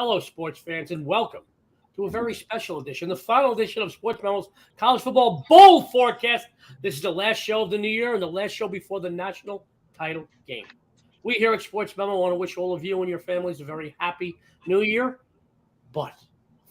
fellow sports fans, and welcome to a very special edition, the final edition of Sports Memo's College Football Bowl Forecast. This is the last show of the new year and the last show before the national title game. We here at Sports Memo want to wish all of you and your families a very happy new year. But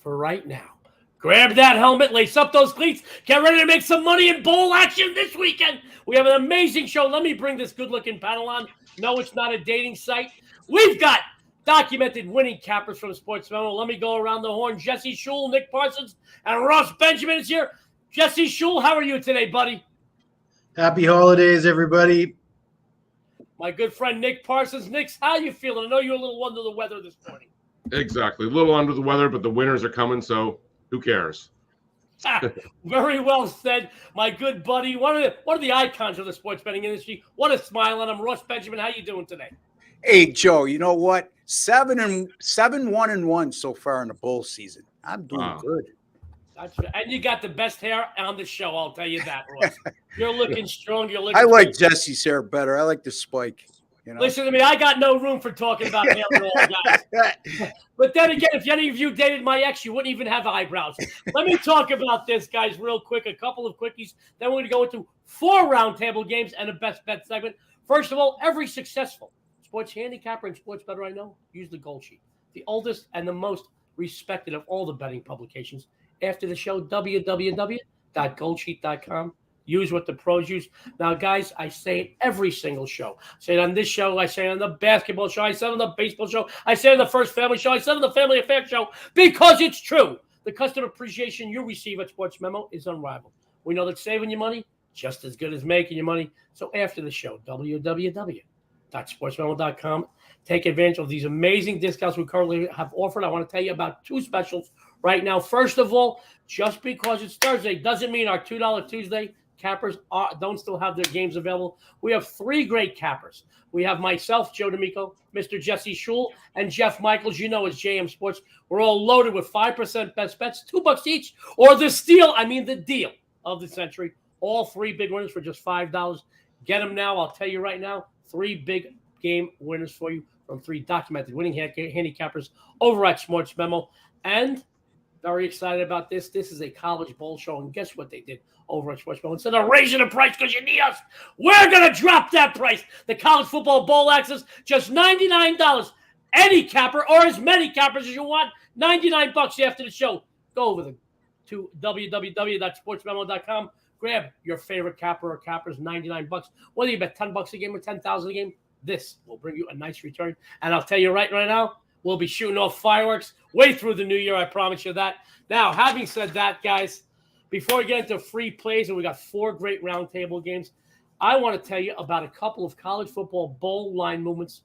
for right now, grab that helmet, lace up those cleats, get ready to make some money in bowl action this weekend. We have an amazing show. Let me bring this good-looking panel on. No, it's not a dating site. We've got documented winning cappers from Sports Memo. Let me go around the horn. Jesse Schule, Nick Parsons, and Ross Benjamin is here. Jesse Schule, how are you today, buddy? Happy holidays, everybody. My good friend Nick Parsons. Nick, how you feeling? I know you're a little under the weather this morning. Exactly. A little under the weather, but the winters are coming, so who cares? Very well said, my good buddy. One of the icons of the sports betting industry. What a smile on him. Ross Benjamin, how you doing today? Hey, Joe, you know what? 7-1-1 so far in the bowl season. I'm doing good. That's right. And you got the best hair on the show, I'll tell you that, Ross. You're looking strong. You're looking. I like Jesse's hair better. I like the spike. You know? Listen to me. I got no room for talking about hair at all, guys. But then again, if any of you dated my ex, you wouldn't even have eyebrows. Let me talk about this, guys, real quick. A couple of quickies. Then we're going to go into 4 roundtable games and a best bet segment. First of all, every successful sports handicapper and sports bettor I know use the Gold Sheet, the oldest and the most respected of all the betting publications. After the show, www.goldsheet.com. Use what the pros use. Now, guys, I say it every single show. I say it on this show. I say it on the basketball show. I say it on the baseball show. I say it on the First Family show. I say it on the Family Affair show because it's true. The customer appreciation you receive at Sports Memo is unrivaled. We know that saving you money just as good as making you money. So after the show, www.sportsmemo.com. Take advantage of these amazing discounts we currently have offered. I want to tell you about 2 specials right now. First of all, just because it's Thursday doesn't mean our $2 Tuesday cappers don't still have their games available. We have 3 great cappers. We have myself, Joe D'Amico, Mr. Jesse Schule, and Jeff Michaels. You know it's JM Sports. We're all loaded with 5% best bets, $2 each, or the deal of the century. All 3 big winners for just $5. Get them now. I'll tell you right now, 3 big game winners for you from 3 documented winning handicappers over at Sports Memo. And very excited about this. This is a college bowl show, and guess what they did over at Sports Memo? Instead of raising the price because you need us, we're going to drop that price. The college football bowl access, just $99. Any capper or as many cappers as you want, $99 after the show. Go over to www.sportsmemo.com. Grab your favorite capper or cappers, $99. Whether you bet $10 a game or $10,000 a game, this will bring you a nice return. And I'll tell you right now, we'll be shooting off fireworks way through the new year. I promise you that. Now, having said that, guys, before we get into free plays, and we got 4 great roundtable games, I want to tell you about a couple of college football bowl line movements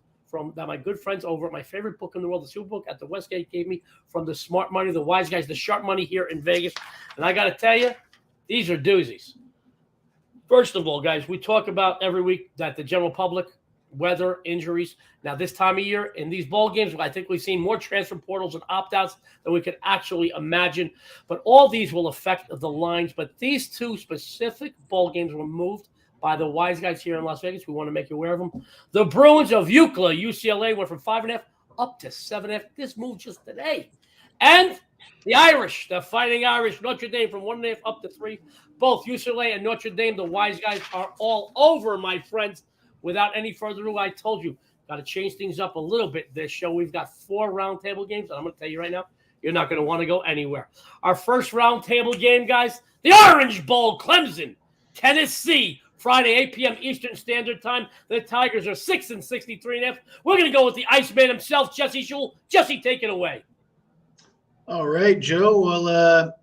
that my good friends over at my favorite book in the world, the Superbook at the Westgate, gave me from the smart money, the wise guys, the sharp money here in Vegas. And I got to tell you, these are doozies. First of all, guys, we talk about every week that the general public, weather, injuries. Now, this time of year, in these bowl games, I think we've seen more transfer portals and opt-outs than we could actually imagine. But all these will affect the lines. But these 2 specific bowl games were moved by the wise guys here in Las Vegas. We want to make you aware of them. The Bruins of UCLA went from 5.5 up to 7.5. This moved just today. And the Irish, the Fighting Irish, Notre Dame from 1.5 up to 3. Both UCLA and Notre Dame, the wise guys, are all over, my friends. Without any further ado, I told you, got to change things up a little bit this show. We've got 4 roundtable games, and I'm going to tell you right now, you're not going to want to go anywhere. Our first roundtable game, guys, the Orange Bowl, Clemson, Tennessee, Friday, 8 p.m. Eastern Standard Time. The Tigers are 6-63.5. We're going to go with the Iceman himself, Jesse Schule. Jesse, take it away. All right, Joe. Well,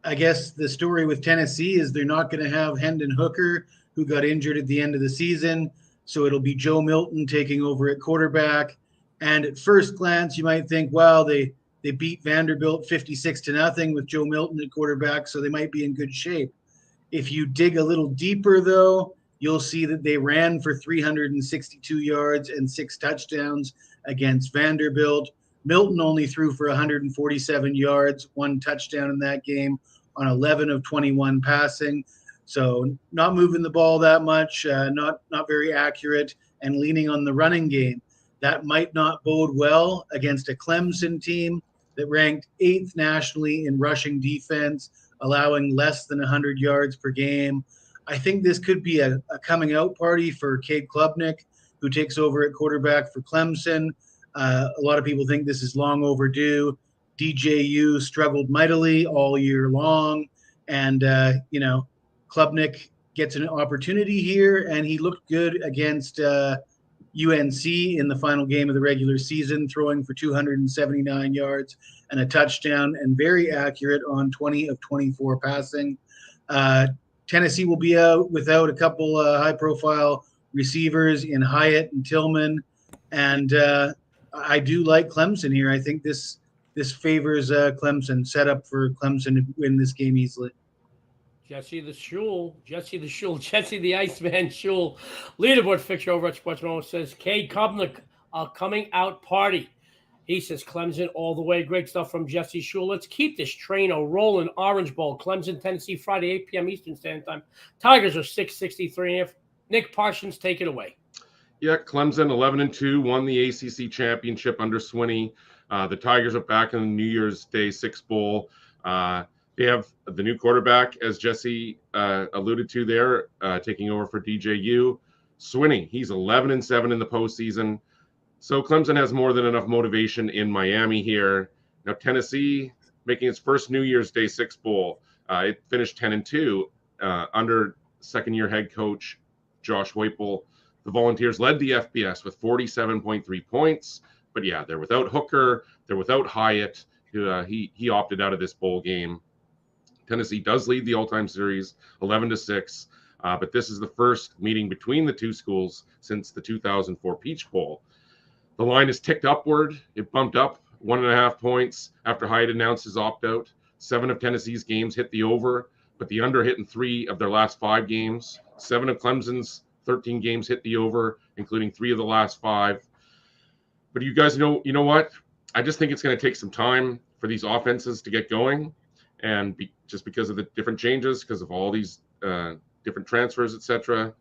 I guess the story with Tennessee is they're not going to have Hendon Hooker, who got injured at the end of the season. So it'll be Joe Milton taking over at quarterback. And at first glance, you might think, wow, they beat Vanderbilt 56-0 with Joe Milton at quarterback, so they might be in good shape. If you dig a little deeper, though, you'll see that they ran for 362 yards and 6 touchdowns against Vanderbilt. Milton only threw for 147 yards, 1 touchdown in that game on 11 of 21 passing. So not moving the ball that much, not very accurate, and leaning on the running game. That might not bode well against a Clemson team that ranked 8th nationally in rushing defense, allowing less than 100 yards per game. I think this could be a coming out party for Cade Klubnik, who takes over at quarterback for Clemson. A lot of people think this is long overdue. DJU struggled mightily all year long, and Klubnik gets an opportunity here, and he looked good against UNC in the final game of the regular season, throwing for 279 yards and a touchdown, and very accurate on 20 of 24 passing. Tennessee will be out without a couple high-profile receivers in Hyatt and Tillman, and I do like Clemson here. I think this favors Clemson, set up for Clemson to win this game easily. Jesse the Iceman Schule. Leaderboard fixture over at Sportsman says, Cade Klubnik, a coming out party. He says Clemson all the way. Great stuff from Jesse Schule. Let's keep this train a rolling. Orange Bowl, Clemson, Tennessee, Friday, 8 p.m. Eastern Standard Time. Tigers are 663. Nick Parsons, take it away. Yeah, Clemson 11-2 won the ACC championship under Swinney. The Tigers are back in the New Year's Day 6 Bowl. They have the new quarterback, as Jesse alluded to there, taking over for DJU. Swinney, he's 11-7 in the postseason. So Clemson has more than enough motivation in Miami here. Now Tennessee making its first New Year's Day 6 Bowl. It finished 10-2 under second-year head coach Josh Heupel. The Volunteers led the FBS with 47.3 points. But yeah, they're without Hooker. They're without Hyatt. He opted out of this bowl game. Tennessee does lead the all-time series 11-6. But this is the first meeting between the two schools since the 2004 Peach Bowl. The line is ticked upward. It bumped up 1.5 points after Hyatt announced his opt-out. 7 of Tennessee's games hit the over, but the under hit in 3 of their last 5 games. 7 of Clemson's 13 games hit the over, including 3 of the last 5. But you guys know what? I just think it's going to take some time for these offenses to get going, and just because of the different changes, because of all these different transfers, etc.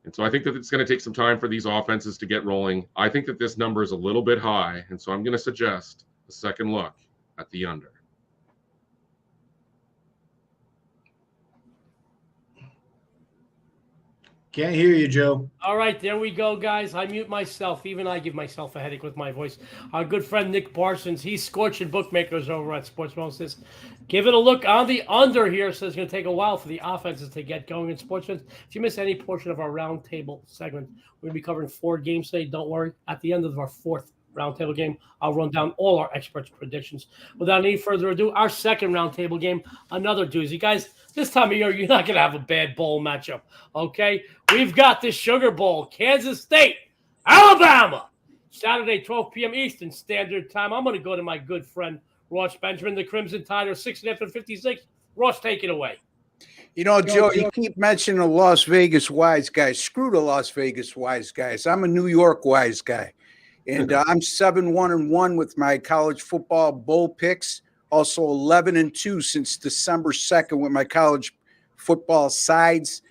And so I think that it's going to take some time for these offenses to get rolling. I think that this number is a little bit high, and so I'm going to suggest a second look at the under. Can't hear you, Joe. All right, there we go, guys. I mute myself. Even I give myself a headache with my voice. Our good friend Nick Parsons, he's scorching bookmakers over at Sportsman. Says, give it a look on the under here. Says it's going to take a while for the offenses to get going in Sportsman. If you miss any portion of our roundtable segment, we're going to be covering 4 games today. Don't worry. At the end of our 4th roundtable game, I'll run down all our experts' predictions. Without any further ado, our second roundtable game, another doozy. Guys, this time of year, you're not going to have a bad bowl matchup, okay? We've got the Sugar Bowl, Kansas State, Alabama, Saturday, 12 p.m. Eastern Standard Time. I'm going to go to my good friend, Ross Benjamin, the Crimson Tide, 6.5 Ross, take it away. You know, Joe, you keep mentioning the Las Vegas wise guys. Screw the Las Vegas wise guys. I'm a New York wise guy. And I'm 7-1-1 with my college football bowl picks. Also 11-2 since December 2nd with my college football sides.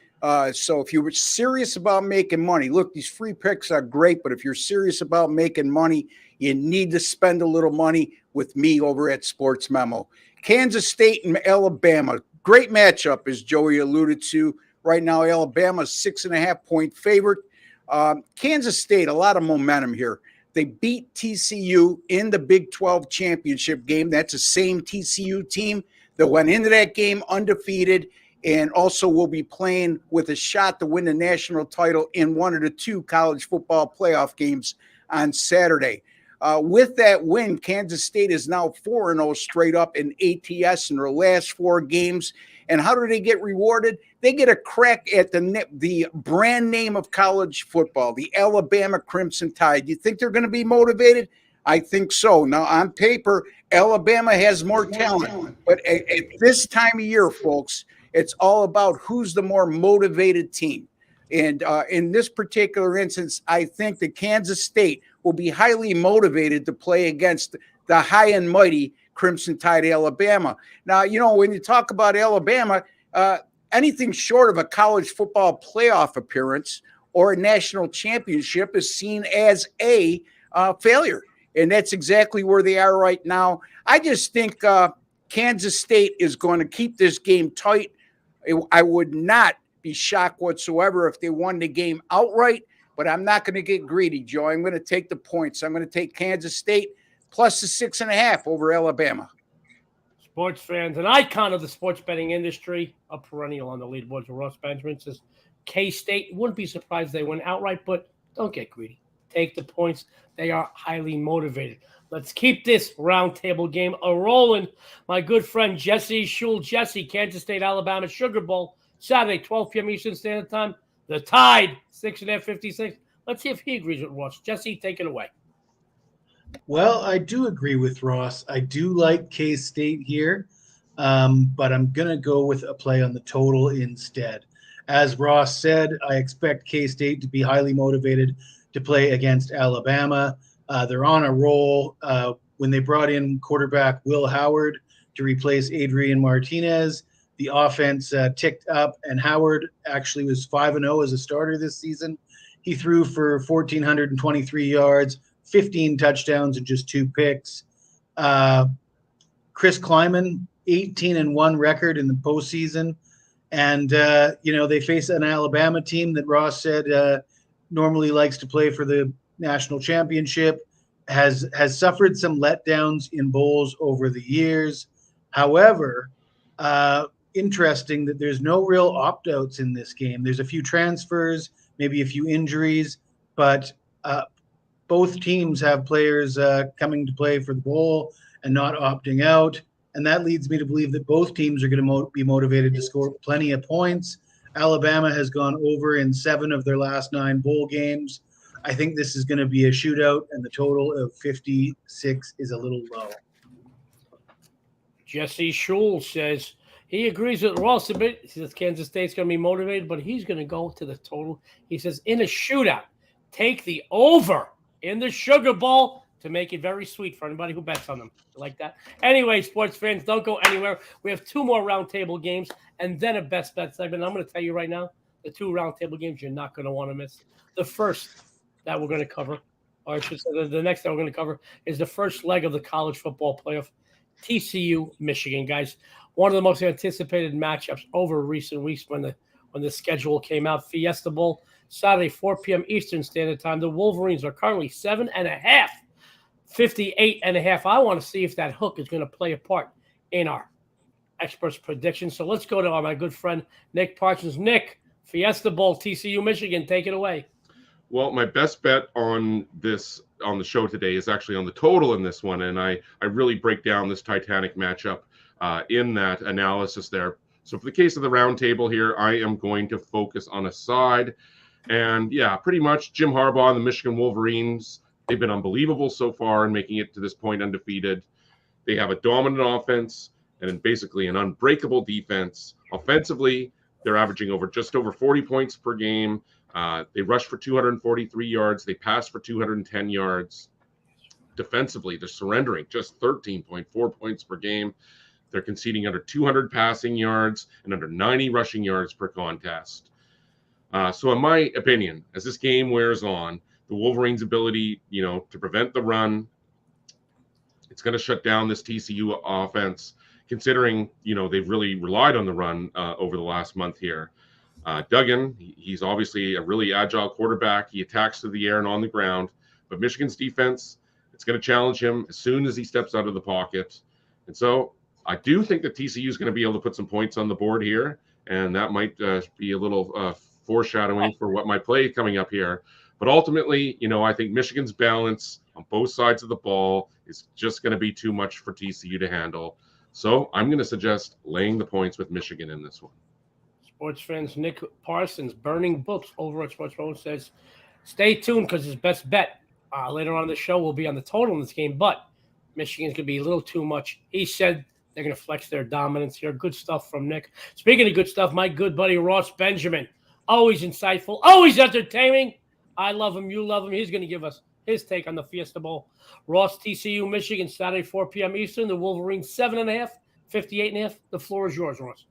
So if you were serious about making money, look, these free picks are great, but if you're serious about making money, you need to spend a little money with me over at Sports Memo. Kansas State and Alabama, great matchup, as Joey alluded to. Right now, Alabama's 6.5-point favorite. Kansas State, a lot of momentum here. They beat TCU in the Big 12 championship game. That's the same TCU team that went into that game undefeated and also will be playing with a shot to win the national title in one of the 2 college football playoff games on Saturday. With that win, Kansas State is now 4-0 straight up in ATS in their last 4 games. And how do they get rewarded? They get a crack at the brand name of college football, the Alabama Crimson Tide. You think they're going to be motivated? I think so. Now, on paper, Alabama has more talent. But at this time of year, folks, it's all about who's the more motivated team. And in this particular instance, I think that Kansas State will be highly motivated to play against the high and mighty Crimson Tide Alabama. Now, you know, when you talk about Alabama, anything short of a college football playoff appearance or a national championship is seen as a failure. And that's exactly where they are right now. I just think Kansas State is going to keep this game tight. I would not be shocked whatsoever if they won the game outright, but I'm not going to get greedy, Joe. I'm going to take the points. I'm going to take Kansas State plus the 6.5 over Alabama. Sports fans, an icon of the sports betting industry, a perennial on the leaderboards. Ross Benjamin says K-State, wouldn't be surprised they win outright, but don't get greedy. Take the points. They are highly motivated. Let's keep this roundtable game a-rolling. My good friend Jesse Schule. Jesse, Kansas State, Alabama, Sugar Bowl, Saturday, 12 p.m. Eastern Standard Time. The Tide, 6.5, 56. Let's see if he agrees with Ross. Jesse, take it away. Well, I do agree with Ross. I do like K-State here, but I'm going to go with a play on the total instead. As Ross said, I expect K-State to be highly motivated to play against Alabama. They're on a roll. When they brought in quarterback Will Howard to replace Adrian Martinez, the offense ticked up, and Howard actually was 5-0 as a starter this season. He threw for 1,423 yards, 15 touchdowns, and just 2 picks. Chris Kleiman, 18-1 record in the postseason. And, they face an Alabama team that Ross said normally likes to play for the national championship, has suffered some letdowns in bowls over the years. However, interesting that there's no real opt-outs in this game. There's a few transfers, maybe a few injuries, but both teams have players coming to play for the bowl and not opting out. And that leads me to believe that both teams are going to be motivated to score plenty of points. Alabama has gone over in 7 of their last 9 bowl games. I think this is going to be a shootout, and the total of 56 is a little low. Jesse Schule says he agrees with Ross a bit. He says Kansas State's going to be motivated, but he's going to go to the total. He says in a shootout, take the over in the Sugar Bowl to make it very sweet for anybody who bets on them. Like that. Anyway, sports fans, don't go anywhere. We have 2 more roundtable games and then a best bet segment. I'm going to tell you right now, the 2 roundtable games you're not going to want to miss. The first that we're going to cover, or I should say the next that we're going to cover, is the first leg of the college football playoff, TCU, Michigan. Guys, one of the most anticipated matchups over recent weeks when the schedule came out. Fiesta Bowl, Saturday, 4 p.m. Eastern Standard Time. The Wolverines are currently 7.5, 58.5. I want to see if that hook is going to play a part in our experts' predictions. So let's go to my good friend Nick Parsons. Nick, Fiesta Bowl, TCU, Michigan, take it away. Well, my best bet on the show today is actually on the total in this one, and I really break down this Titanic matchup in that analysis there. So for the case of the round table here, I am going to focus on a side. And yeah, pretty much Jim Harbaugh and the Michigan Wolverines, they've been unbelievable so far in making it to this point undefeated. They have a dominant offense and basically an unbreakable defense. Offensively, they're averaging just over 40 points per game. They rush for 243 yards. They pass for 210 yards. Defensively, they're surrendering just 13.4 points per game. They're conceding under 200 passing yards and under 90 rushing yards per contest. So in my opinion, as this game wears on, the Wolverines' ability, to prevent the run, it's going to shut down this TCU offense, considering, they've really relied on the run over the last month here. Duggan, he's obviously a really agile quarterback. He attacks through the air and on the ground. But Michigan's defense, it's going to challenge him as soon as he steps out of the pocket. And so I do think that TCU is going to be able to put some points on the board here, and that might be a little foreshadowing for what might play coming up here. But ultimately, I think Michigan's balance on both sides of the ball is just going to be too much for TCU to handle. So I'm going to suggest laying the points with Michigan in this one. Sports fans, Nick Parsons, Burning Books over at Sports Phone says, stay tuned because his best bet later on in the show will be on the total in this game, but Michigan's going to be a little too much. He said they're going to flex their dominance here. Good stuff from Nick. Speaking of good stuff, my good buddy Ross Benjamin, always insightful, always entertaining. I love him. You love him. He's going to give us his take on the Fiesta Bowl. Ross, TCU, Michigan, Saturday, 4 p.m. Eastern. The Wolverines, 7.5, 58.5. The floor is yours, Ross.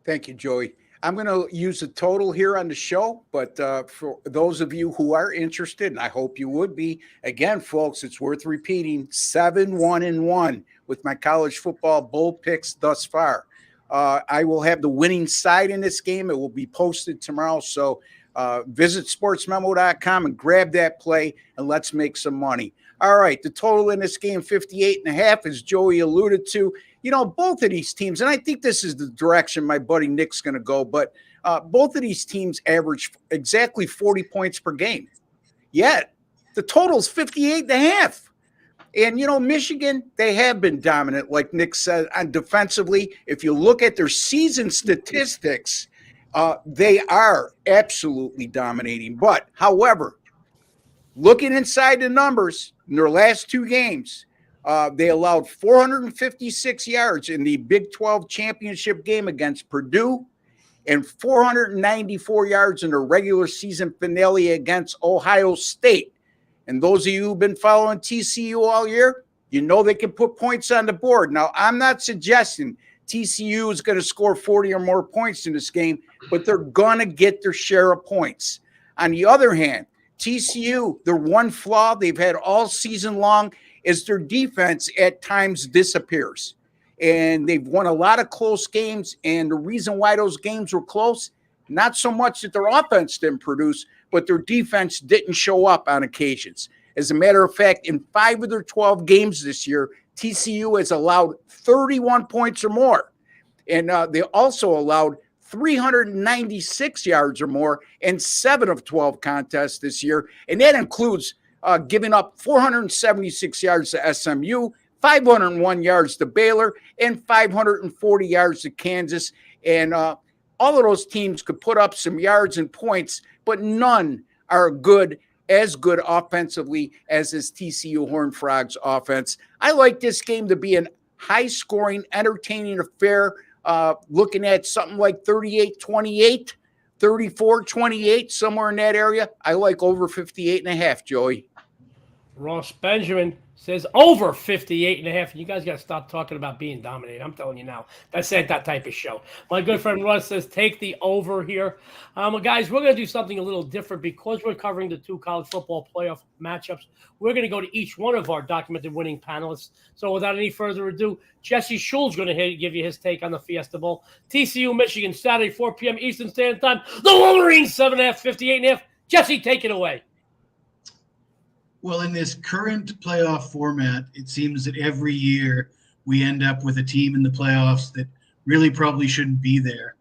Thank you, Joey. I'm going to use a total here on the show, but for those of you who are interested, and I hope you would be, again, folks, it's worth repeating, 7-1-1 with my college football bowl picks thus far. I will have the winning side in this game. It will be posted tomorrow, so visit sportsmemo.com and grab that play, and let's make some money. All right, the total in this game, 58.5, as Joey alluded to. You know, both of these teams, and I think this is the direction my buddy Nick's going to go, but both of these teams average exactly 40 points per game. Yet, the total's 58.5. And, you know, Michigan, they have been dominant, like Nick said, and defensively. If you look at their season statistics, they are absolutely dominating. But, however, looking inside the numbers, in their last two games, they allowed 456 yards in the Big 12 championship game against Purdue and 494 yards in the regular season finale against Ohio State. And those of you who've been following TCU all year, you know they can put points on the board. Now, I'm not suggesting TCU is going to score 40 or more points in this game, but they're going to get their share of points. On the other hand, TCU, their one flaw they've had all season long is their defense at times disappears. And they've won a lot of close games, and the reason why those games were close, not so much that their offense didn't produce, but their defense didn't show up on occasions. As a matter of fact, in 5 of their 12 games this year, TCU has allowed 31 points or more. And they also allowed 396 yards or more in 7 of 12 contests this year. And that includes giving up 476 yards to SMU, 501 yards to Baylor, and 540 yards to Kansas. And all of those teams could put up some yards and points, but none are as good offensively as this TCU Horned Frogs offense. I like this game to be a high-scoring, entertaining affair, looking at something like 38-28, 34-28, somewhere in that area. I like over 58.5, Joey. Ross Benjamin says over 58.5. And you guys got to stop talking about being dominated. I'm telling you now, that's not that type of show. My good friend Russ says take the over here. Guys, we're going to do something a little different because we're covering the 2 college football playoff matchups. We're going to go to each one of our documented winning panelists. So without any further ado, Jesse Schule's going to give you his take on the Fiesta Bowl. TCU, Michigan, Saturday, 4 p.m. Eastern Standard Time. The Wolverines, 7.5, 58.5. Jesse, take it away. Well, in this current playoff format, it seems that every year we end up with a team in the playoffs that really probably shouldn't be there.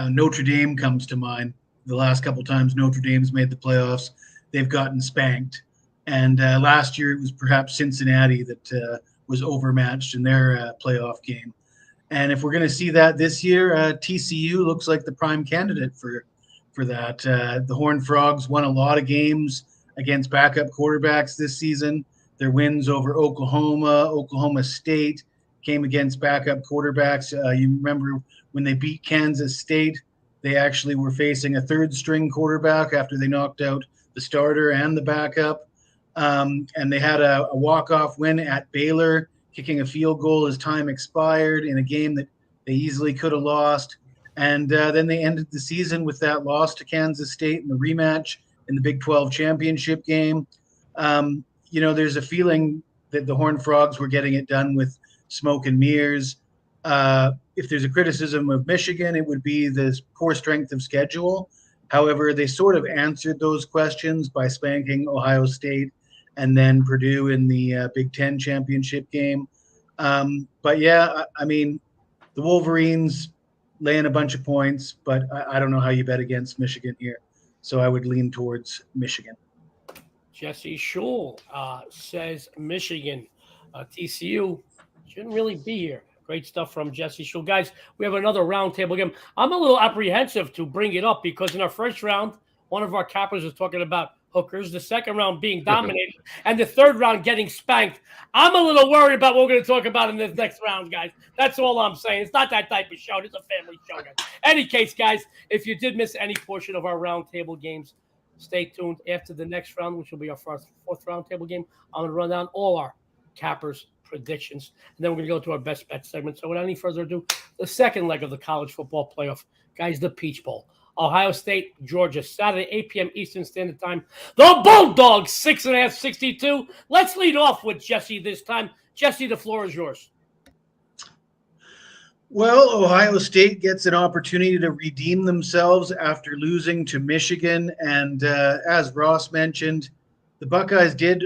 Notre Dame comes to mind. The last couple times Notre Dame's made the playoffs, they've gotten spanked. And last year it was perhaps Cincinnati that was overmatched in their playoff game. And if we're going to see that this year, TCU looks like the prime candidate for that. The Horned Frogs won a lot of games against backup quarterbacks this season. Their wins over Oklahoma State came against backup quarterbacks. You remember when they beat Kansas State, they actually were facing a third-string quarterback after they knocked out the starter and the backup. And they had a walk-off win at Baylor, kicking a field goal as time expired in a game that they easily could have lost. And then they ended the season with that loss to Kansas State in the rematch in the Big 12 championship game. You know, there's a feeling that the Horned Frogs were getting it done with smoke and mirrors. If there's a criticism of Michigan, it would be the poor strength of schedule. However, they sort of answered those questions by spanking Ohio State and then Purdue in the Big 10 championship game. But yeah, I mean, the Wolverines laying a bunch of points, but I don't know how you bet against Michigan here. So I would lean towards Michigan. Jesse Schule says Michigan. TCU shouldn't really be here. Great stuff from Jesse Schule. Guys, we have another roundtable game. I'm a little apprehensive to bring it up because in our first round, one of our cappers was talking about hookers, the second round being dominated, and the third round getting spanked. I'm a little worried about what we're going to talk about in this next round, guys. That's all I'm saying. It's not that type of show. It's a family show, guys. Any case, guys, if you did miss any portion of our roundtable games, stay tuned after the next round, which will be our fourth roundtable game. I'm going to run down all our cappers' predictions, and then we're going to go to our best bet segment. So without any further ado, the second leg of the college football playoff, guys, the Peach Bowl. Ohio State, Georgia, Saturday, 8 p.m. Eastern Standard Time. The Bulldogs, 6.5, 62. Let's lead off with Jesse this time. Jesse, the floor is yours. Well, Ohio State gets an opportunity to redeem themselves after losing to Michigan. And as Ross mentioned, the Buckeyes did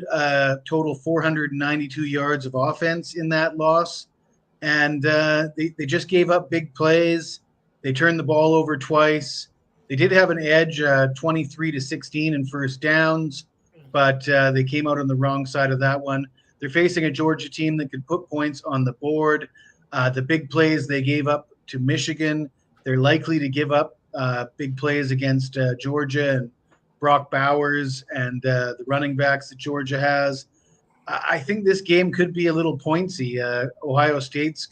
total 492 yards of offense in that loss. And they just gave up big plays. They turned the ball over twice. They did have an edge, 23-16 in first downs, but they came out on the wrong side of that one. They're facing a Georgia team that could put points on the board. The big plays they gave up to Michigan, they're likely to give up big plays against Georgia and Brock Bowers and the running backs that Georgia has. I think this game could be a little pointsy. Ohio State's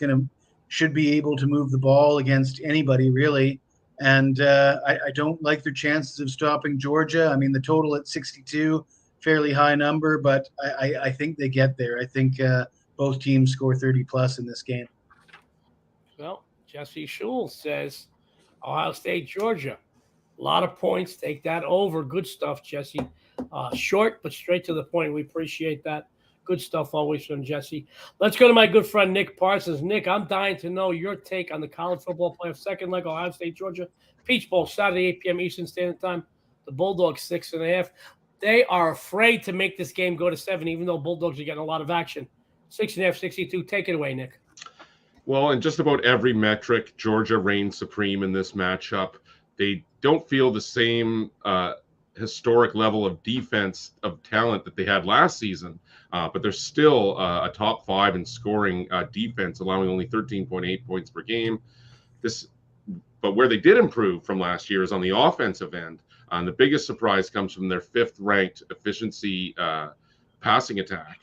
should be able to move the ball against anybody, really. And I don't like their chances of stopping Georgia. I mean, the total at 62, fairly high number, but I think they get there. I think both teams score 30+ in this game. Well, Jesse Schule says Ohio State, Georgia. A lot of points. Take that over. Good stuff, Jesse. Short, but straight to the point. We appreciate that. Good stuff always from Jesse. Let's go to my good friend Nick Parsons. Nick, I'm dying to know your take on the college football playoff second leg, Ohio State, Georgia. Peach Bowl, Saturday, 8 p.m. Eastern Standard Time. The Bulldogs, 6.5. They are afraid to make this game go to 7, even though Bulldogs are getting a lot of action. 6.5, 62. Take it away, Nick. Well, in just about every metric, Georgia reigns supreme in this matchup. They don't feel the same historic level of defense of talent that they had last season, but they're still a top 5 in scoring defense, allowing only 13.8 points per game. But where they did improve from last year is on the offensive end. And the biggest surprise comes from their 5th-ranked efficiency passing attack.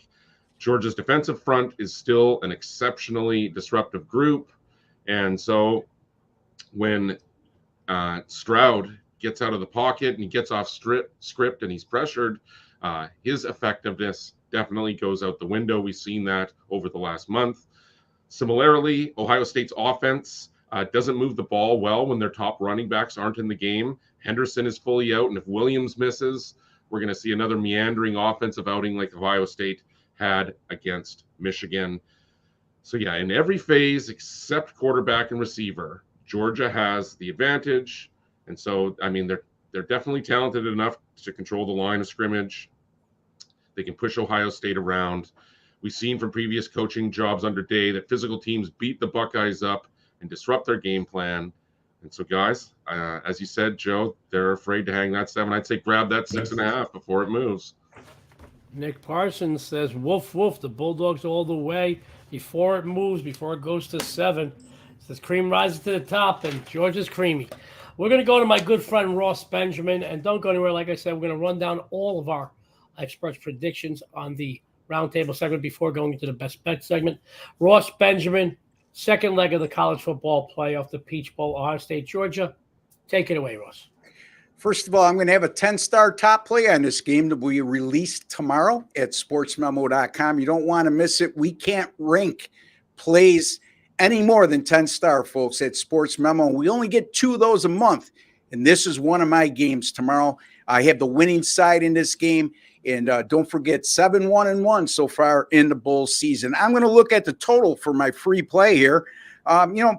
Georgia's defensive front is still an exceptionally disruptive group. And so when Stroud gets out of the pocket and he gets off script and he's pressured, his effectiveness definitely goes out the window. We've seen that over the last month. Similarly, Ohio State's offense doesn't move the ball well when their top running backs aren't in the game. Henderson is fully out, and if Williams misses, we're going to see another meandering offensive outing like Ohio State had against Michigan. So yeah, in every phase except quarterback and receiver, Georgia has the advantage. And so, I mean, they're definitely talented enough to control the line of scrimmage. They can push Ohio State around. We've seen from previous coaching jobs under Day that physical teams beat the Buckeyes up and disrupt their game plan. And so, guys, as you said, Joe, they're afraid to hang that 7. I'd say grab that 6.5 before it moves. Nick Parsons says, woof, woof, the Bulldogs all the way before it moves, before it goes to 7. Says cream rises to the top, and Georgia's creamy. We're going to go to my good friend Ross Benjamin, and don't go anywhere. Like I said, we're going to run down all of our experts' predictions on the roundtable segment before going into the best bet segment. Ross Benjamin, second leg of the college football playoff, the Peach Bowl, Ohio State, Georgia. Take it away, Ross. First of all, I'm going to have a 10-star top play on this game that will be released tomorrow at sportsmemo.com. You don't want to miss it. We can't rank plays any more than 10-star, folks, at Sports Memo. We only get 2 of those a month, and this is one of my games tomorrow. I have the winning side in this game, and don't forget 7-1-1 so far in the bowl season. I'm going to look at the total for my free play here.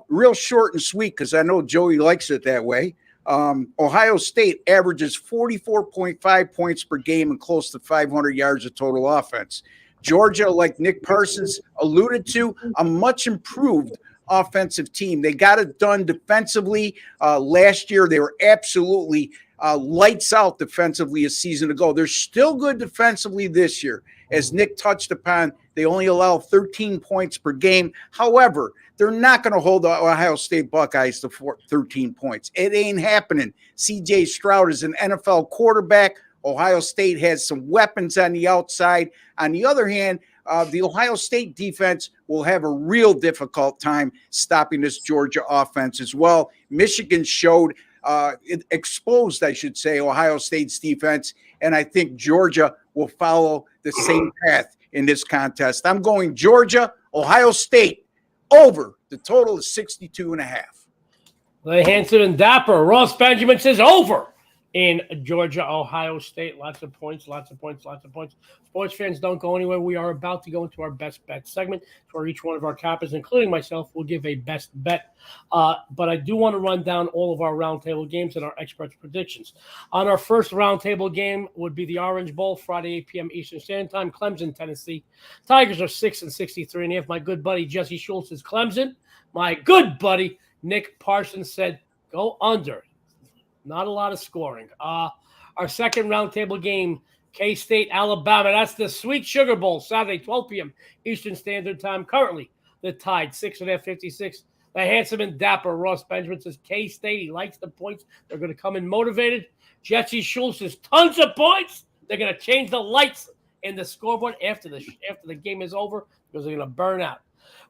Real short and sweet because I know Joey likes it that way. Ohio State averages 44.5 points per game and close to 500 yards of total offense. Georgia, like Nick Parsons alluded to, a much improved offensive team. They got it done defensively. Last year, they were absolutely lights out defensively a season ago. They're still good defensively this year. As Nick touched upon, they only allow 13 points per game. However, they're not going to hold the Ohio State Buckeyes to 13 points. It ain't happening. C.J. Stroud is an NFL quarterback. Ohio State has some weapons on the outside. On the other hand, the Ohio State defense will have a real difficult time stopping this Georgia offense as well. Michigan showed, exposed, I should say, Ohio State's defense, and I think Georgia will follow the same path in this contest. I'm going Georgia, Ohio State, over. The total is 62.5. The handsome and dapper Ross Benjamin says over in Georgia, Ohio State. Lots of points, lots of points, lots of points. Sports fans, don't go anywhere. We are about to go into our best bet segment where each one of our cappers, including myself, will give a best bet. But I do want to run down all of our roundtable games and our experts' predictions. On our first roundtable game would be the Orange Bowl, Friday, 8 p.m. Eastern Standard Time, Clemson, Tennessee. Tigers are 6-63.5. My good buddy Jesse Schule says Clemson. My good buddy Nick Parsons said go under. Not a lot of scoring. Our second roundtable game, K-State, Alabama. That's the Sweet Sugar Bowl, Saturday, 12 p.m. Eastern Standard Time. Currently, the Tide, 6.56. The handsome and dapper Ross Benjamin says K-State. He likes the points. They're going to come in motivated. Jesse Schule says tons of points. They're going to change the lights in the scoreboard after the game is over because they're going to burn out.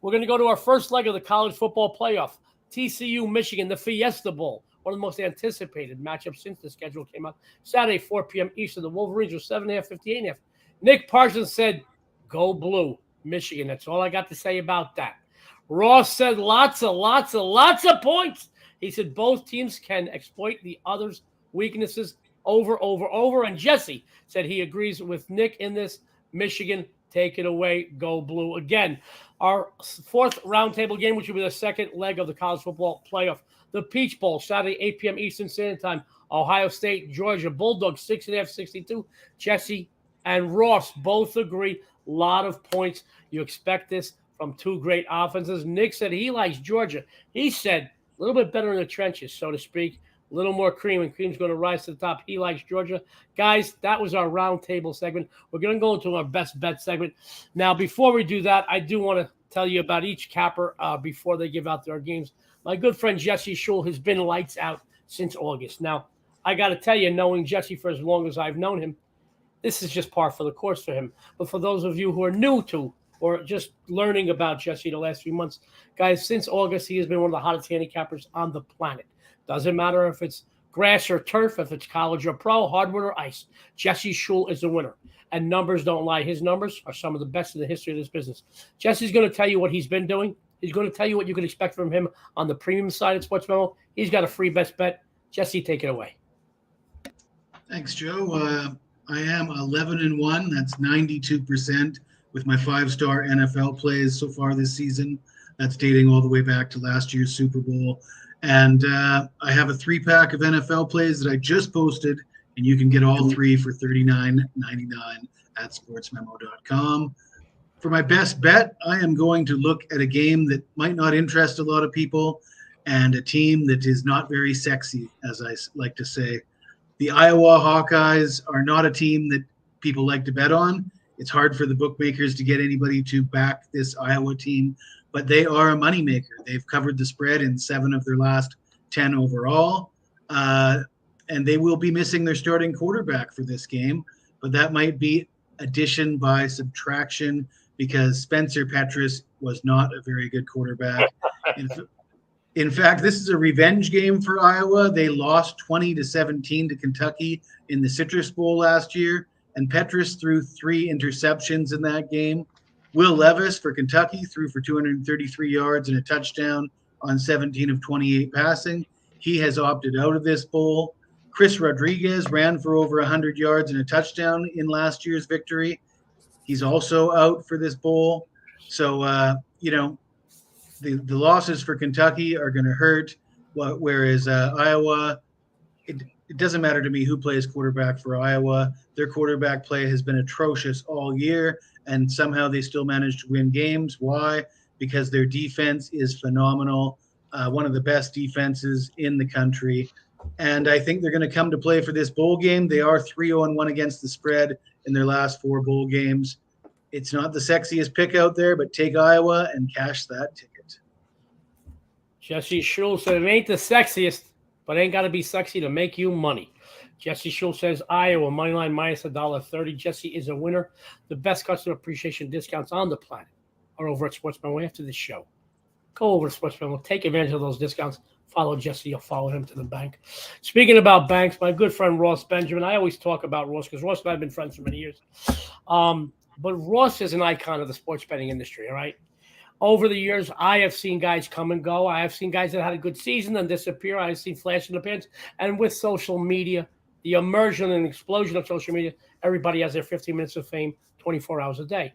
We're going to go to our first leg of the college football playoff. TCU, Michigan, the Fiesta Bowl. One of the most anticipated matchups since the schedule came out. Saturday, 4 p.m. Eastern. The Wolverines were 7.5, 58.5. Nick Parsons said, go blue, Michigan. That's all I got to say about that. Ross said lots of points. He said both teams can exploit the other's weaknesses over. And Jesse said he agrees with Nick in this. Michigan, take it away. Go blue. Again, our fourth roundtable game, which will be the second leg of the college football playoff. The Peach Bowl, Saturday, 8 p.m. Eastern Standard Time. Ohio State, Georgia, Bulldogs, 6.5, 62. Jesse and Ross both agree. A lot of points. You expect this from two great offenses. Nick said he likes Georgia. He said a little bit better in the trenches, so to speak. A little more cream, and cream's going to rise to the top. He likes Georgia. Guys, that was our roundtable segment. We're going to go into our best bet segment. Now, before we do that, I do want to tell you about each capper before they give out their games. My good friend Jesse Schule has been lights out since August. Now, I got to tell you, knowing Jesse for as long as I've known him, this is just par for the course for him. But for those of you who are new to or just learning about Jesse the last few months, guys, since August, he has been one of the hottest handicappers on the planet. Doesn't matter if it's grass or turf, if it's college or pro, hardwood or ice. Jesse Schule is a winner. And numbers don't lie. His numbers are some of the best in the history of this business. Jesse's going to tell you what he's been doing. He's going to tell you what you can expect from him on the premium side at Sports Memo. He's got a free best bet. Jesse, take it away. Thanks, Joe. I am 11-1. That's 92% with my 5-star NFL plays so far this season. That's dating all the way back to last year's Super Bowl. And I have a 3-pack of NFL plays that I just posted, and you can get all 3 for $39.99 at sportsmemo.com. For my best bet, I am going to look at a game that might not interest a lot of people and a team that is not very sexy, as I like to say. The Iowa Hawkeyes are not a team that people like to bet on. It's hard for the bookmakers to get anybody to back this Iowa team, but they are a moneymaker. They've covered the spread in 7 of their last 10 overall, and they will be missing their starting quarterback for this game, but that might be addition by subtraction because Spencer Petras was not a very good quarterback. In fact, this is a revenge game for Iowa. They lost 20-17 to Kentucky in the Citrus Bowl last year, and Petras threw 3 interceptions in that game. Will Levis for Kentucky threw for 233 yards and a touchdown on 17 of 28 passing. He has opted out of this bowl. Chris Rodriguez ran for over 100 yards and a touchdown in last year's victory. He's also out for this bowl. So, the losses for Kentucky are going to hurt, whereas Iowa, it doesn't matter to me who plays quarterback for Iowa. Their quarterback play has been atrocious all year, and somehow they still manage to win games. Why? Because their defense is phenomenal, one of the best defenses in the country. And I think they're going to come to play for this bowl game. They are 3-0-1 against the spread in their last 4 bowl games. It's not the sexiest pick out there, but take Iowa and cash that ticket. Jesse Schule said it ain't the sexiest, but ain't got to be sexy to make you money. Jesse Schule says Iowa moneyline minus $1.30. Jesse is a winner. The best customer appreciation discounts on the planet are over at Sports Memo after this show. Go over to Sports Memo. Take advantage of those discounts. Follow Jesse. You'll follow him to the bank. Speaking about banks, my good friend Ross Benjamin. I always talk about Ross because Ross and I have been friends for many years. But Ross is an icon of the sports betting industry, all right? Over the years, I have seen guys come and go. I have seen guys that had a good season and disappear. I've seen flash in the pants. And with social media, the immersion and explosion of social media, everybody has their 15 minutes of fame 24 hours a day.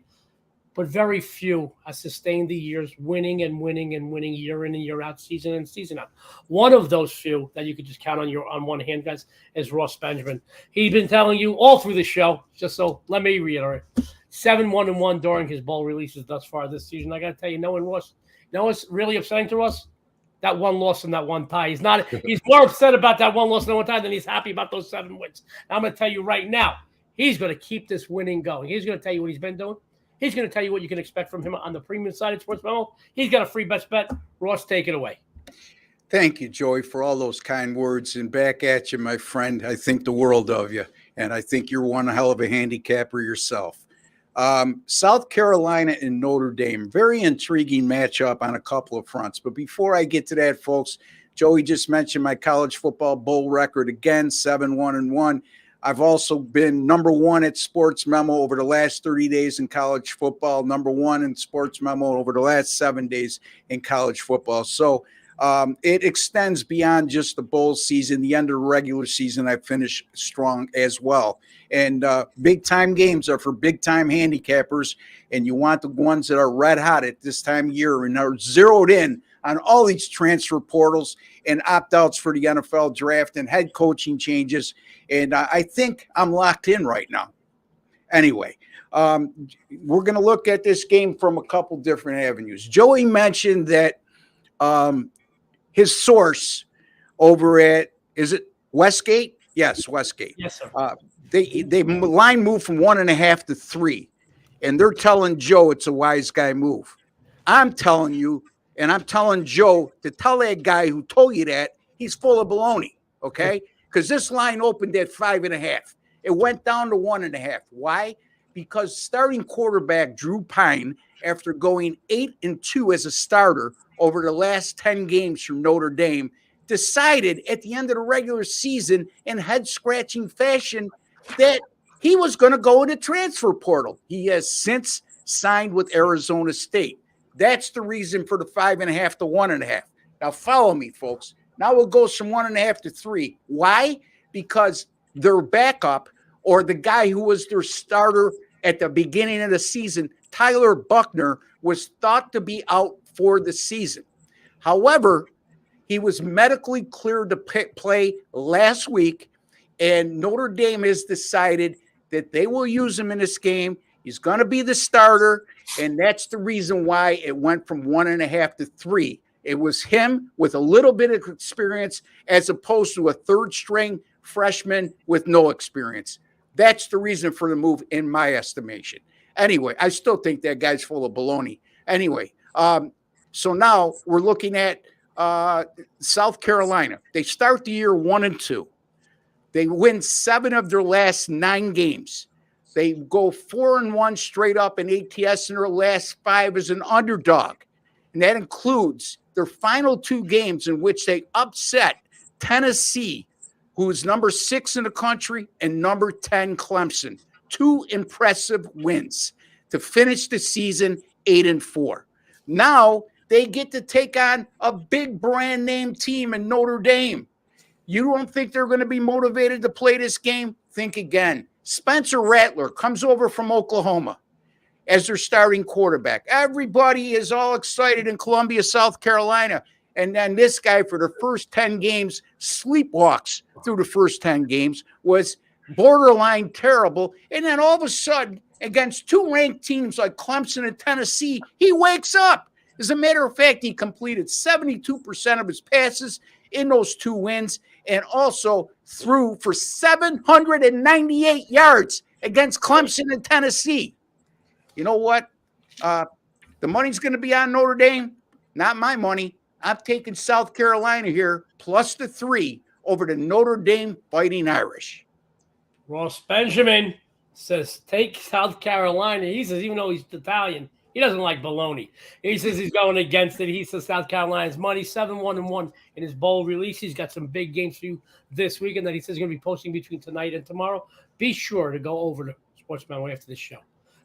But very few have sustained the years winning and winning and winning year in and year out, season in, season out. One of those few that you could just count on one hand, guys, is Ross Benjamin. He's been telling you all through the show, just so let me reiterate, 7-1-1 during his bowl releases thus far this season. I got to tell you, knowing Ross, you know what's really upsetting to Ross? That one loss and that one tie. He's more upset about that one loss and that one tie than he's happy about those 7 wins. I'm going to tell you right now, he's going to keep this winning going. He's going to tell you what he's been doing. He's going to tell you what you can expect from him on the premium side of Sports Memo. He's got a free best bet. Ross, take it away. Thank you, Joey, for all those kind words. And back at you, my friend. I think the world of you. And I think you're one hell of a handicapper yourself. South Carolina and Notre Dame. Very intriguing matchup on a couple of fronts. But before I get to that, folks, Joey just mentioned my college football bowl record again, 7-1-1. I've also been number 1 at Sports Memo over the last 30 days in college football, number 1 in Sports Memo over the last 7 days in college football. So it extends beyond just the bowl season. The end of the regular season, I finished strong as well. And big-time games are for big-time handicappers, and you want the ones that are red hot at this time of year and are zeroed in on all these transfer portals and opt-outs for the NFL draft and head coaching changes. And I think I'm locked in right now. Anyway, we're going to look at this game from a couple different avenues. Joey mentioned that his source over at, is it Westgate? Yes, Westgate. Yes, sir. They line moved from 1.5 to 3, and they're telling Joe it's a wise guy move. I'm telling you, and I'm telling Joe to tell that guy who told you that he's full of baloney, okay? Because this line opened at 5.5. It went down to 1.5. Why? Because starting quarterback Drew Pine, after going 8-2 as a starter over the last 10 games from Notre Dame, decided at the end of the regular season in head-scratching fashion that he was going to go in the transfer portal. He has since signed with Arizona State. That's the reason for the 5.5 to 1.5. Now follow me, folks. Now it goes from 1.5 to 3. Why? Because their backup, or the guy who was their starter at the beginning of the season, Tyler Buckner, was thought to be out for the season. However, he was medically cleared to play last week, and Notre Dame has decided that they will use him in this game. He's going to be the starter, and that's the reason why it went from 1.5 to 3. It was him with a little bit of experience as opposed to a third-string freshman with no experience. That's the reason for the move, in my estimation. Anyway, I still think that guy's full of baloney. Anyway, so now we're looking at South Carolina. They start the year 1-2. They win 7 of their last 9 games. They go 4-1 straight up in ATS in their last 5 as an underdog. And that includes their final 2 games in which they upset Tennessee, who is number 6 in the country, and number 10 Clemson. 2 impressive wins to finish the season 8-4. Now they get to take on a big brand name team in Notre Dame. You don't think they're going to be motivated to play this game? Think again. Spencer Rattler comes over from Oklahoma as their starting quarterback. Everybody is all excited in Columbia, South Carolina. And then this guy, for the first 10 games, sleepwalks through the first 10 games, was borderline terrible. And then all of a sudden, against 2 ranked teams like Clemson and Tennessee, he wakes up. As a matter of fact, he completed 72% of his passes in those 2 wins, and also threw for 798 yards against Clemson and Tennessee. You know what? The money's going to be on Notre Dame. Not my money. I'm taking South Carolina here, plus the 3 over the Notre Dame Fighting Irish. Ross Benjamin says, take South Carolina. He says, even though he's Italian, he doesn't like baloney. He says he's going against it. He says South Carolina's money, 7-1-1 in his bowl release. He's got some big games for you this weekend that he says he's going to be posting between tonight and tomorrow. Be sure to go over to Sports Memo after this show.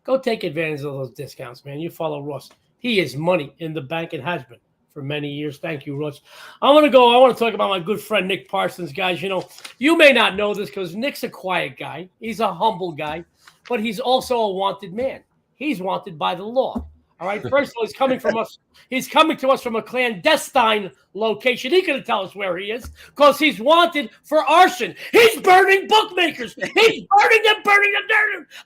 Go take advantage of those discounts, man. You follow Ross. He is money in the bank and has been for many years. Thank you, Ross. I want to talk about my good friend Nick Parsons, guys. You know, you may not know this because Nick's a quiet guy. He's a humble guy, but he's also a wanted man. He's wanted by the law. All right. First of all, he's coming to us from a clandestine location. He couldn't tell us where he is because he's wanted for arson. He's burning bookmakers. He's burning them.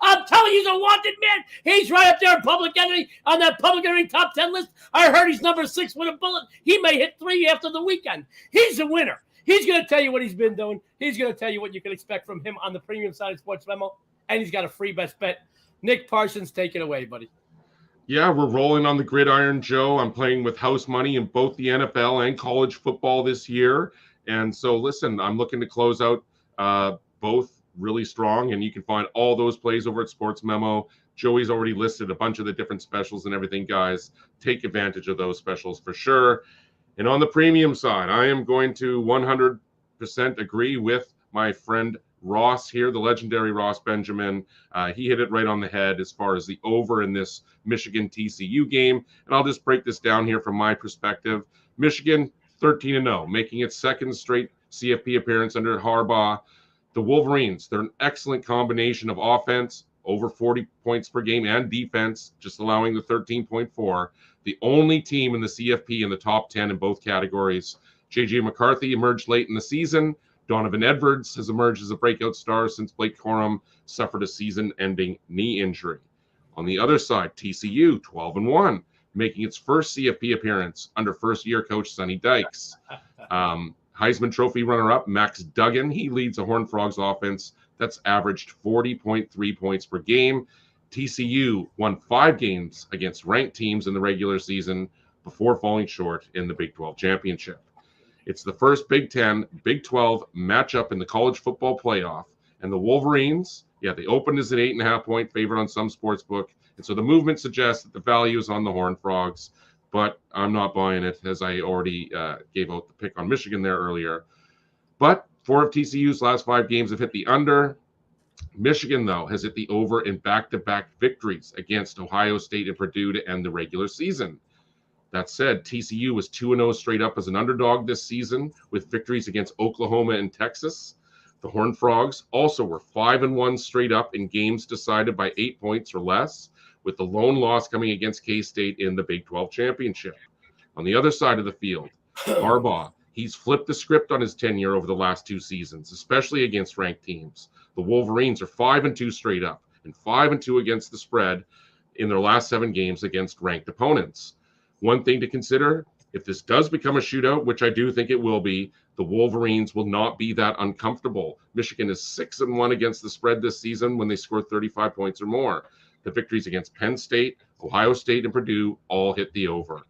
I'm telling you, he's a wanted man. He's right up there in public enemy on that public enemy top 10 list. I heard he's number 6 with a bullet. He may hit 3 after the weekend. He's a winner. He's going to tell you what he's been doing. He's going to tell you what you can expect from him on the premium side of Sports Memo. And he's got a free best bet. Nick Parsons, take it away, buddy. Yeah, we're rolling on the gridiron, Joe. I'm playing with house money in both the NFL and college football this year. And so, listen, I'm looking to close out both really strong. And you can find all those plays over at Sports Memo. Joey's already listed a bunch of the different specials and everything, guys. Take advantage of those specials for sure. And on the premium side, I am going to 100% agree with my friend Ross here, the legendary Ross Benjamin. He hit it right on the head as far as the over in this Michigan TCU game. And I'll just break this down here from my perspective. Michigan 13-0, making its second straight CFP appearance under Harbaugh. The Wolverines, they're an excellent combination of offense, over 40 points per game, and defense, just allowing the 13.4. The only team in the CFP in the top 10 in both categories. J.J. McCarthy emerged late in the season. Donovan Edwards has emerged as a breakout star since Blake Corum suffered a season-ending knee injury. On the other side, TCU 12-1, making its first CFP appearance under first-year coach Sonny Dykes. Heisman Trophy runner-up Max Duggan, he leads the Horned Frogs offense that's averaged 40.3 points per game. TCU won 5 games against ranked teams in the regular season before falling short in the Big 12 championship. It's the first Big 10, Big 12 matchup in the college football playoff. And the Wolverines, they opened as an 8.5-point favorite on some sportsbook. And so the movement suggests that the value is on the Horned Frogs, but I'm not buying it, as I already gave out the pick on Michigan there earlier. But 4 of TCU's last 5 games have hit the under. Michigan, though, has hit the over in back-to-back victories against Ohio State and Purdue to end the regular season. That said, TCU was 2-0 straight up as an underdog this season with victories against Oklahoma and Texas. The Horned Frogs also were 5-1 straight up in games decided by 8 points or less, with the lone loss coming against K-State in the Big 12 championship. On the other side of the field, Harbaugh, he's flipped the script on his tenure over the last 2 seasons, especially against ranked teams. The Wolverines are 5-2 straight up and 5-2 against the spread in their last 7 games against ranked opponents. One thing to consider, if this does become a shootout, which I do think it will be, the Wolverines will not be that uncomfortable. Michigan is 6-1 against the spread this season when they score 35 points or more. The victories against Penn State, Ohio State, and Purdue all hit the over.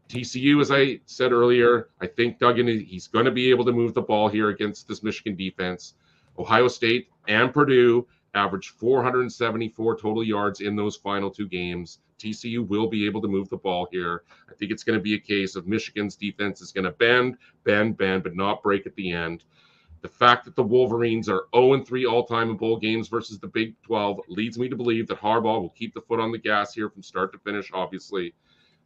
TCU, as I said earlier, I think Duggan, he's going to be able to move the ball here against this Michigan defense. Ohio State and Purdue averaged 474 total yards in those final 2 games. TCU will be able to move the ball here. I think it's going to be a case of Michigan's defense is going to bend, but not break at the end. The fact that the Wolverines are 0-3 all-time in bowl games versus the Big 12 leads me to believe that Harbaugh will keep the foot on the gas here from start to finish, obviously.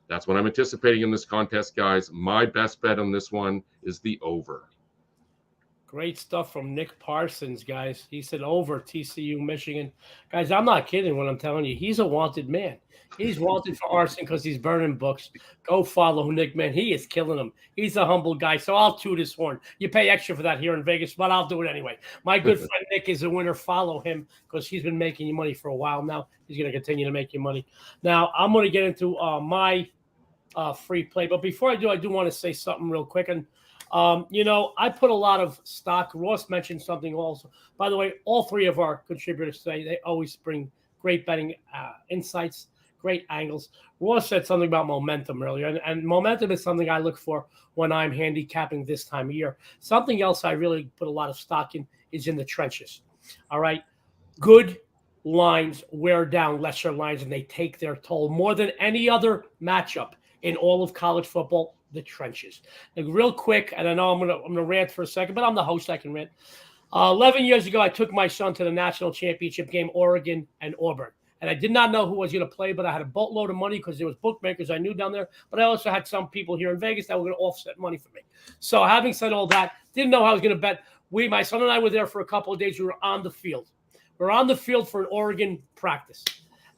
That's what I'm anticipating in this contest, guys. My best bet on this one is the over. Great stuff from Nick Parsons, guys. He said over TCU, Michigan. Guys, I'm not kidding when I'm telling you. He's a wanted man. He's wanted for arson because he's burning books. Go follow Nick, man. He is killing them. He's a humble guy, so I'll toot his horn. You pay extra for that here in Vegas, but I'll do it anyway. My good friend Nick is a winner. Follow him because he's been making you money for a while now. He's going to continue to make you money. Now, I'm going to get into my free play, but before I do want to say something real quick. And I put a lot of stock. Ross mentioned something also. By the way, all 3 of our contributors today, they always bring great betting insights, great angles. Ross said something about momentum earlier, and momentum is something I look for when I'm handicapping this time of year. Something else I really put a lot of stock in is in the trenches. All right. Good lines wear down lesser lines, and they take their toll more than any other matchup in all of college football. The trenches. Like, real quick, and I know I'm gonna rant for a second, but I'm the host. I can rant. 11 years ago, I took my son to the national championship game, Oregon and Auburn. And I did not know who was going to play, but I had a boatload of money because there was bookmakers I knew down there. But I also had some people here in Vegas that were going to offset money for me. So having said all that, didn't know how I was going to bet. My son and I were there for a couple of days. We were on the field. We're on the field for an Oregon practice.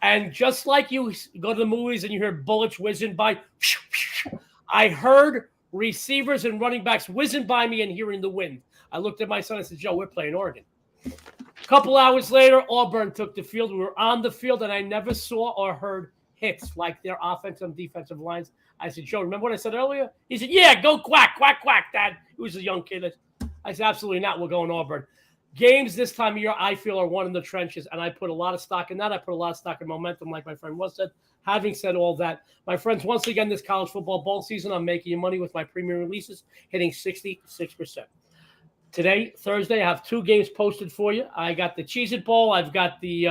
And just like you go to the movies and you hear bullets whizzing by, I heard receivers and running backs whizzing by me and hearing the wind. I looked at my son and said, Joe, we're playing Oregon. A couple hours later, Auburn took the field. We were on the field, and I never saw or heard hits like their offensive and defensive lines. I said, Joe, remember what I said earlier? He said, yeah, go quack, quack, quack, Dad. He was a young kid. I said, absolutely not. We're going Auburn. Games this time of year, I feel, are won in the trenches, and I put a lot of stock in that. I put a lot of stock in momentum, like my friend Russ said. Having said all that, my friends, once again, this college football bowl season, I'm making you money with my premium releases, hitting 66%. Today, Thursday, I have 2 games posted for you. I got the Cheez-It Bowl. I've got the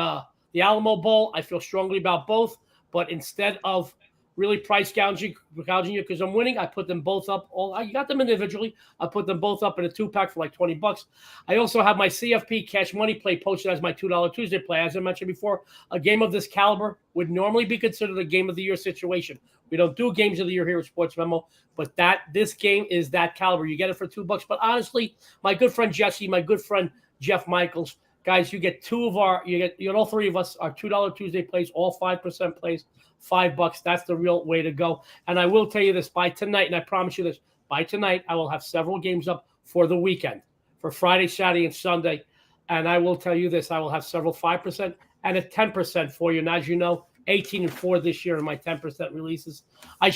Alamo Bowl. I feel strongly about both, but instead of really price gouging you because I'm winning, I put them both up. I got them individually. I put them both up in a 2-pack for like $20. I also have my CFP cash money play posted as my $2 Tuesday play. As I mentioned before, a game of this caliber would normally be considered a game of the year situation. We don't do games of the year here at Sports Memo, but this game is that caliber. You get it for $2. But honestly, my good friend Jesse, my good friend Jeff Michaels, guys, you get all 3 of us, our $2 Tuesday plays, all 5% plays, $5. That's the real way to go. And I will tell you this, by tonight, and I promise you this, by tonight, I will have several games up for the weekend, for Friday, Saturday, and Sunday. And I will tell you this, I will have several 5% and a 10% for you. And as you know, 18-4 this year in my 10% releases. I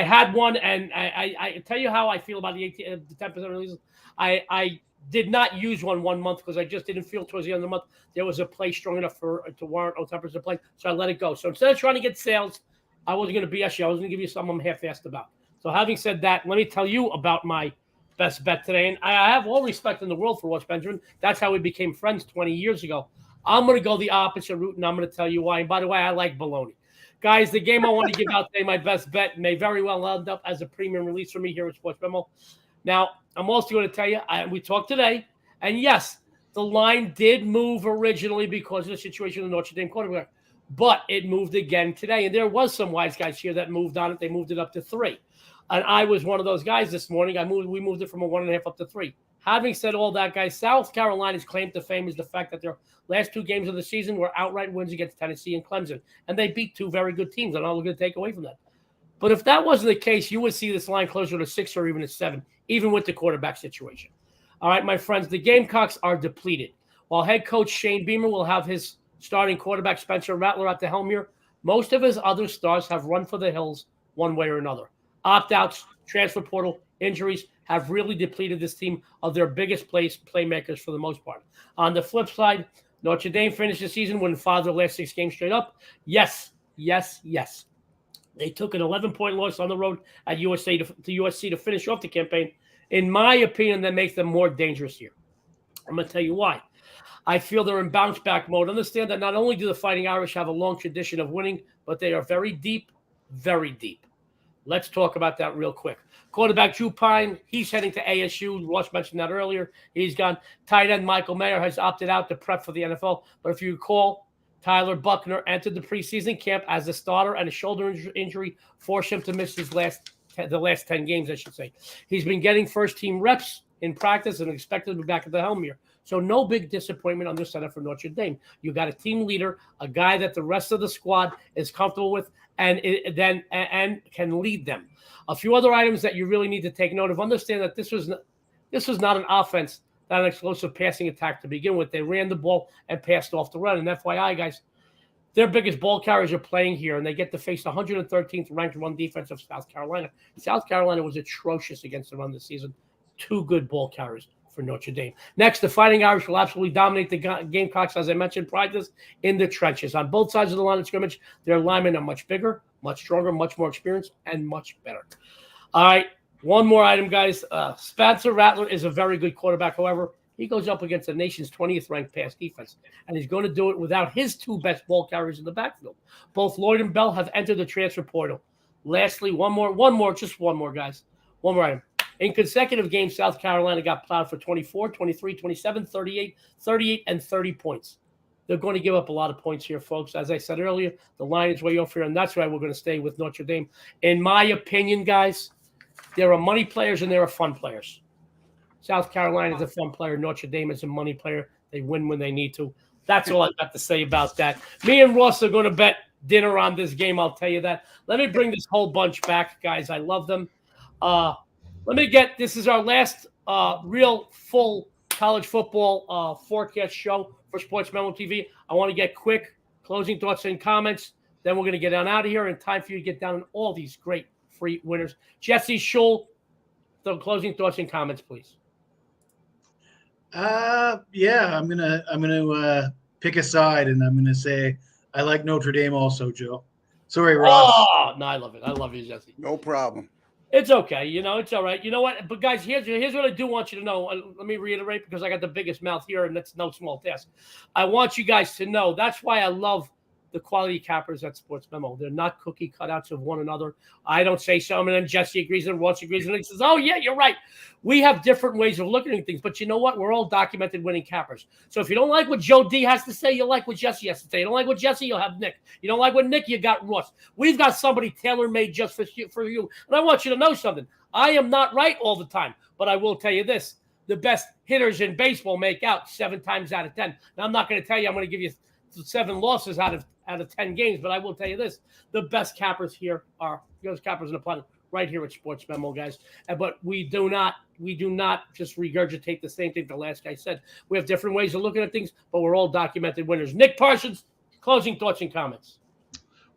had one, and I tell you how I feel about the 10% releases. I did not use one month because I just didn't feel towards the end of the month there was a play strong enough to warrant a 10% play, so I let it go. So instead of trying to get sales, I wasn't going to BS you. I was going to give you something I'm half-assed about. So having said that, let me tell you about my best bet today. And I have all respect in the world for Ross Benjamin. That's how we became friends 20 years ago. I'm going to go the opposite route, and I'm going to tell you why. And by the way, I like baloney. Guys, the game I want to give out today, my best bet, may very well end up as a premium release for me here at Sports Memo. Now, I'm also going to tell you, we talked today, and yes, the line did move originally because of the situation of the Notre Dame quarterback, but it moved again today. And there was some wise guys here that moved on it. They moved it up to 3. And I was one of those guys this morning. We moved it from a 1.5 up to 3. Having said all that, guys, South Carolina's claim to fame is the fact that their last 2 games of the season were outright wins against Tennessee and Clemson. And they beat 2 very good teams. I'm not going to take away from that. But if that wasn't the case, you would see this line closer to 6 or even a 7, even with the quarterback situation. All right, my friends, the Gamecocks are depleted. While head coach Shane Beamer will have his starting quarterback Spencer Rattler at the helm here, most of his other stars have run for the hills one way or another. Opt-outs, transfer portal, injuries have really depleted this team of their biggest playmakers for the most part. On the flip side, Notre Dame finished the season winning 5 of their last 6 games straight up. Yes. They took an 11-point loss on the road at USC to finish off the campaign. In my opinion, that makes them more dangerous here. I'm going to tell you why. I feel they're in bounce-back mode. Understand that not only do the Fighting Irish have a long tradition of winning, but they are very deep, very deep. Let's talk about that real quick. Quarterback Drew Pine, he's heading to ASU. Ross mentioned that earlier. He's gone. Tight end Michael Mayer has opted out to prep for the NFL. But if you recall, Tyler Buckner entered the preseason camp as a starter, and a shoulder injury forced him to miss the last 10 games, I should say. He's been getting first-team reps in practice and expected to be back at the helm here. So no big disappointment on this center for Notre Dame. You got a team leader, a guy that the rest of the squad is comfortable with, and can lead them. A few other items that you really need to take note of. Understand that this was not an offense, not an explosive passing attack to begin with. They ran the ball and passed off the run. And FYI, guys, their biggest ball carriers are playing here, and they get to face the 113th ranked run defense of South Carolina. South Carolina was atrocious against the run this season. 2 good ball carriers for Notre Dame. Next, the Fighting Irish will absolutely dominate the Gamecocks, as I mentioned, practice in the trenches. On both sides of the line of scrimmage, their linemen are much bigger, much stronger, much more experienced, and much better. All right, one more item, guys. Spencer Rattler is a very good quarterback. However, he goes up against the nation's 20th ranked pass defense, and he's going to do it without his 2 best ball carriers in the backfield. Both Lloyd and Bell have entered the transfer portal. Lastly, one more, guys. One more item. In consecutive games, South Carolina got plowed for 24, 23, 27, 38, 38, and 30 points. They're going to give up a lot of points here, folks. As I said earlier, the line is way off here, and that's why we're going to stay with Notre Dame. In my opinion, guys, there are money players and there are fun players. South Carolina is a fun player. Notre Dame is a money player. They win when they need to. That's all I've got to say about that. Me and Ross are going to bet dinner on this game, I'll tell you that. Let me bring this whole bunch back, guys. I love them. This is our last real full college football forecast show for Sports Memo TV. I want to get quick closing thoughts and comments. Then we're going to get on out of here in time for you to get down on all these great free winners. Jesse Schule, the closing thoughts and comments, please. Yeah, I'm gonna pick a side, and I'm gonna say I like Notre Dame also, Joe. Sorry, Ross. Oh no, I love it. I love you, Jesse. No problem. It's okay. It's all right. You know what? But guys, here's what I do want you to know. Let me reiterate, because I got the biggest mouth here, and that's no small task. I want you guys to know that's why I love the quality cappers at Sports Memo. They're not cookie cutouts of one another. I don't say so, and then Jesse agrees, and Ross agrees, and he says, oh, yeah, you're right. We have different ways of looking at things, but you know what? We're all documented winning cappers. So if you don't like what Joe D has to say, you'll like what Jesse has to say. You don't like what Jesse, you'll have Nick. You don't like what Nick, you got Ross. We've got somebody tailor-made just for you. And I want you to know something. I am not right all the time, but I will tell you this. The best hitters in baseball make out 7 times out of 10. Now, I'm not going to tell you I'm going to give you 7 losses out of 10 games, but I will tell you this: the best cappers here are those cappers on the planet right here at Sports Memo, guys. But we do not just regurgitate the same thing the last guy said. We have different ways of looking at things, but we're all documented winners. Nick Parsons, closing thoughts and comments.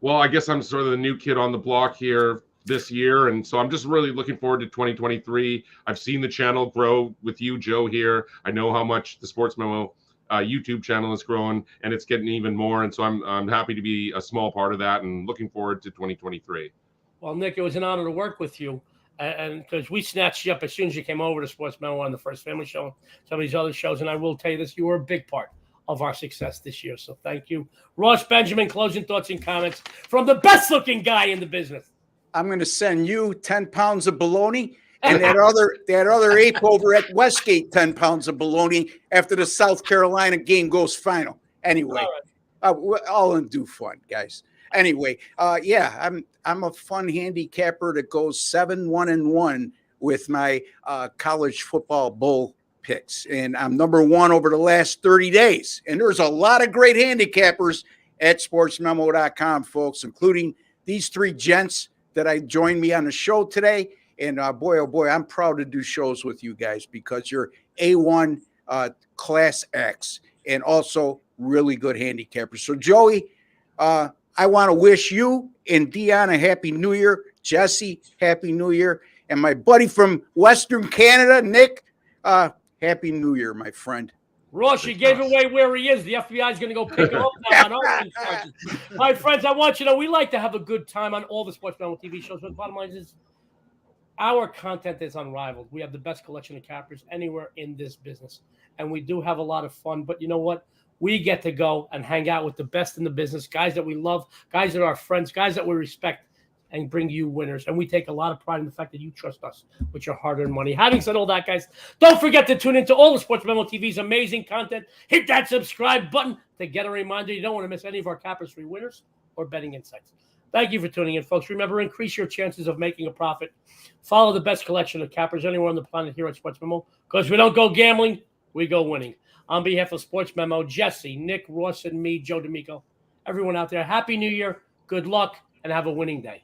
Well, I guess I'm sort of the new kid on the block here this year, and so I'm just really looking forward to 2023. I've seen the channel grow with you, Joe, here. I know how much the Sports Memo YouTube channel is growing, and it's getting even more, and so I'm happy to be a small part of that, and looking forward to 2023. Well, Nick, it was an honor to work with you, and because we snatched you up as soon as you came over to Sports Memo on the First Family Show, some of these other shows, and I will tell you this: you were a big part of our success this year. So thank you, Ross Benjamin. Closing thoughts and comments from the best-looking guy in the business. I'm going to send you 10 pounds of bologna. And that other ape over at Westgate, 10 pounds of bologna after the South Carolina game goes final. Anyway, all in due fun, guys. Anyway, yeah, I'm a fun handicapper that goes 7-1-1 with my college football bowl picks, and I'm number 1 over the last 30 days. And there's a lot of great handicappers at sportsmemo.com, folks, including these 3 gents that joined me on the show today. And boy, oh boy, I'm proud to do shows with you guys because you're A1 class X and also really good handicappers. So, Joey, I want to wish you and Dion a Happy New Year. Jesse, Happy New Year. And my buddy from Western Canada, Nick, Happy New Year, my friend. Ross, you gave away where he is. The FBI is going to go pick him up now on our charges. All right, friends, I want you to know we like to have a good time on all the Sports Memo TV shows, but the bottom line is our content is unrivaled. We have the best collection of cappers anywhere in this business, and we do have a lot of fun. But you know what? We get to go and hang out with the best in the business, guys that we love, guys that are our friends, guys that we respect, and bring you winners. And we take a lot of pride in the fact that you trust us with your hard-earned money. Having said all that, guys, don't forget to tune into all the Sports Memo TV's amazing content. Hit that subscribe button to get a reminder you don't want to miss any of our cappers free winners or betting insights. Thank you for tuning in, folks. Remember, increase your chances of making a profit. Follow the best collection of cappers anywhere on the planet here at Sports Memo, because we don't go gambling, we go winning. On behalf of Sports Memo, Jesse, Nick, Ross, and me, Joe D'Amico, everyone out there, Happy New Year, good luck, and have a winning day.